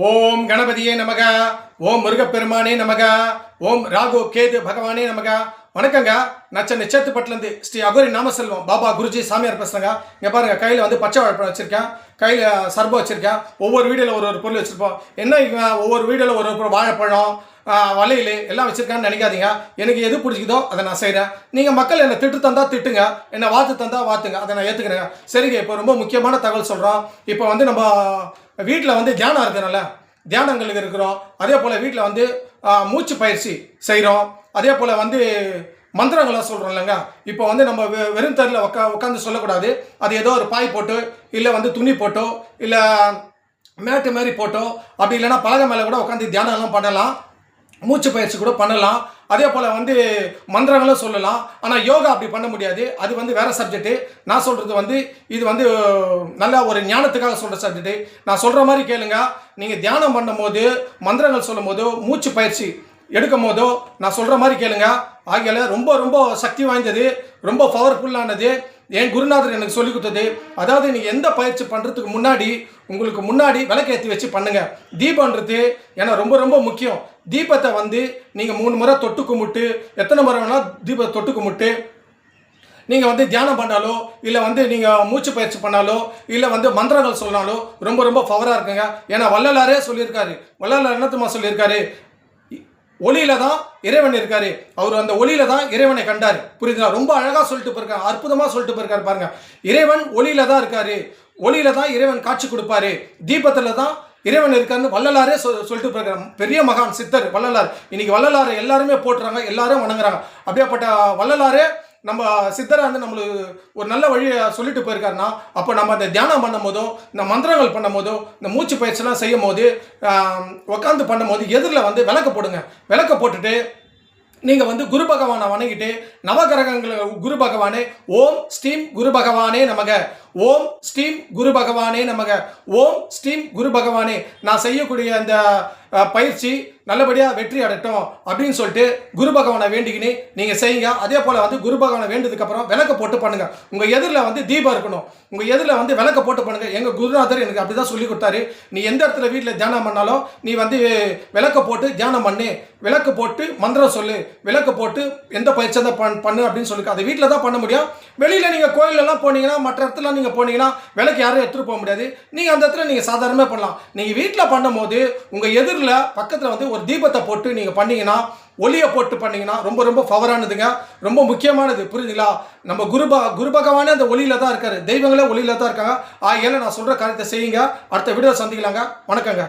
ஓம் கணபதியே நமக, ஓம் முருகப்பெருமானே நமக, ஓம் ராகு கேது பகவானே நமக. வணக்கங்க. நான் சென்னை சேத்துப்பட்டிலேருந்து ஸ்ரீ அகோரி நாமசெல்வம் பாபா குருஜி சாமியார் பேசுகிறேங்க. இங்கே பாருங்க, கையில் வந்து பச்சை வாழைப்பழம் வச்சுருக்கேன், கையில் சர்பம் வச்சுருக்கேன். ஒவ்வொரு வீடியோவில் ஒரு பொருள் வச்சுருப்போம். என்ன ஒவ்வொரு வீடியோவில் ஒரு வாழைப்பழம் வளையல் எல்லாம் வச்சுருக்கான்னு நினைக்காதீங்க. எனக்கு எது பிடிச்சிக்குதோ அதை நான் செய்கிறேன். நீங்கள் மக்கள் என்னை திட்டு தந்தா திட்டுங்க, என்னை வாத்து தந்தா வாத்துங்க, அதை நான் ஏற்றுக்கிறேங்க. சரிங்க. இப்போ ரொம்ப முக்கியமான தகவல் சொல்கிறோம். இப்போ வந்து நம்ம வீட்டில் வந்து தியானம் இருக்கிறனால தியானங்களுக்கு இருக்கிறோம். அதே போல் வீட்டில் வந்து மூச்சு பயிற்சி செய்கிறோம். அதே போல் வந்து மந்திரங்களாக சொல்கிறோம் இல்லைங்க. இப்போ வந்து நம்ம வெறும் தரில் உட்காந்து சொல்லக்கூடாது. அது ஏதோ ஒரு பாய் போட்டு, இல்லை வந்து துணி போட்டோ, இல்லை மேட்டு மாதிரி போட்டோ, அப்படி இல்லைன்னா பலகை மேலே கூட உட்காந்து தியானம்லாம் பண்ணலாம், மூச்சு பயிற்சி கூட பண்ணலாம். அதே போல் வந்து மந்திரங்களும் சொல்லலாம். ஆனால் யோகா அப்படி பண்ண முடியாது. அது வந்து வேறு சப்ஜெக்ட்டு. நான் சொல்கிறது வந்து இது வந்து நல்ல ஒரு ஞானத்துக்காக சொல்கிற சப்ஜெக்ட்டு. நான் சொல்கிற மாதிரி கேளுங்க. நீங்கள் தியானம் பண்ணும் போது, மந்திரங்கள் சொல்லும் போதோ, மூச்சு பயிற்சி எடுக்கும் போதோ நான் சொல்கிற மாதிரி கேளுங்க. ஆகியால ரொம்ப ரொம்ப சக்தி வாய்ந்தது, ரொம்ப பவர்ஃபுல்லானது. என் குருநாதர் எனக்கு சொல்லி கொடுத்தது. அதாவது நீங்கள் எந்த பயிற்சி பண்ணுறதுக்கு முன்னாடி உங்களுக்கு முன்னாடி விளக்கேற்றி வச்சு பண்ணுங்கள். தீபன்றது ஏன்னா ரொம்ப ரொம்ப முக்கியம். தீபத்தை வந்து நீங்கள் 3 முறை தொட்டு கும்பிட்டு, எத்தனை முறை வேணாலும் தீபத்தை தொட்டு கும்பிட்டு நீங்கள் வந்து தியானம் பண்ணாலோ, இல்லை வந்து நீங்கள் மூச்சு பயிற்சி பண்ணாலோ, இல்லை வந்து மந்திரங்கள் சொன்னாலோ ரொம்ப ரொம்ப பவராக இருக்குங்க. ஏன்னா வள்ளலாரே சொல்லியிருக்காரு. வள்ளலார் என்னத்துமா சொல்லியிருக்காரு? ஒளியில தான் இறைவன் இருக்காரு. அவர் அந்த ஒளியில தான் இறைவனை கண்டார். புரியுதுங்களா? ரொம்ப அழகா சொல்லிட்டு போயிருக்காரு, அற்புதமா சொல்லிட்டு போயிருக்காரு. பாருங்க, இறைவன் ஒளியில தான் இருக்காரு, ஒளியில தான் இறைவன் காட்சி கொடுப்பாரு, தீபத்துல தான் இறைவன் இருக்காருன்னு வள்ளலாரே சொல்லிட்டு போயிருக்காரு. பெரிய மகான் சித்தர் வள்ளலார். இன்னைக்கு வள்ளலாரை எல்லாருமே போட்டுறாங்க, எல்லாரும் வணங்குறாங்க. அப்படியேப்பட்ட வள்ளலாரே நம்ம சித்தரை வந்து நம்மளுக்கு ஒரு நல்ல வழியை சொல்லிட்டு போயிருக்காருன்னா, அப்போ நம்ம அந்த தியானம் பண்ணும் போதோ, இந்த மந்திரங்கள் பண்ணும் போதோ, இந்த மூச்சு பயிற்சிலாம் செய்யும் போது, உட்காந்து பண்ணும் போது எதிரில் வந்து விளக்கு போடுங்க. விளக்க போட்டுட்டு நீங்கள் வந்து குரு பகவானை வணங்கிட்டு, நவகிரகங்கள் குரு பகவானே ஓம் ஸ்ரீம் குரு பகவானே நமக, ஓம் ஸ்ரீம் குரு பகவானே நமக, ஓம் ஸ்ரீம் குரு பகவானே, நான் செய்யக்கூடிய அந்த பயிற்சி நல்லபடியாக வெற்றி அடையட்டும் அப்படின்னு சொல்லிட்டு குரு பகவானை வேண்டிக்கினே நீங்கள் செய்யுங்க. அதே போல் வந்து குரு பகவானை வேண்டதுக்கப்புறம் விளக்க போட்டு பண்ணுங்கள். உங்கள் எதிரில் வந்து தீபம் இருக்கணும். உங்கள் எதிரில் வந்து விளக்க போட்டு பண்ணுங்கள். எங்கள் குருநாதர் எனக்கு அப்படி தான் சொல்லி கொடுத்தாரு. நீ எந்த இடத்துல வீட்டில் தியானம் பண்ணாலும் நீ வந்து விளக்க போட்டு தியானம் பண்ணு, விளக்கு போட்டு மந்திரம் சொல்லு, விளக்கு போட்டு எந்த பயிற்சியை தான் பண்ணு அப்படின்னு சொல்லி. அதை வீட்டில் தான் பண்ண முடியும். வெளியில் நீங்கள் கோயிலெல்லாம் போனீங்கன்னா, மற்ற இடத்துல நீங்கள் போனீங்கன்னா விளக்கு யாரும் எடுத்துகிட்டு போக முடியாது. நீங்கள் அந்த இடத்துல நீங்கள் சாதாரணமாக பண்ணலாம். நீங்கள் வீட்டில் பண்ணும் போது உங்கள் எதிரில் பக்கத்தில் வந்து ஒரு தீபத்தை போட்டு நீங்கள் பண்ணீங்கன்னா, ஒளியை போட்டு பண்ணீங்கன்னா ரொம்ப ரொம்ப பவரானதுங்க, ரொம்ப முக்கியமானது. புரியுதுங்களா? நம்ம குரு பகவானே அந்த ஒளியில தான் இருக்காரு, தெய்வங்களே ஒளியில தான் இருக்காங்க. ஆகையால நான் சொல்கிற காரியத்தை செய்யுங்க. அடுத்த வீடியோ சந்திக்கலாங்க. வணக்கங்க.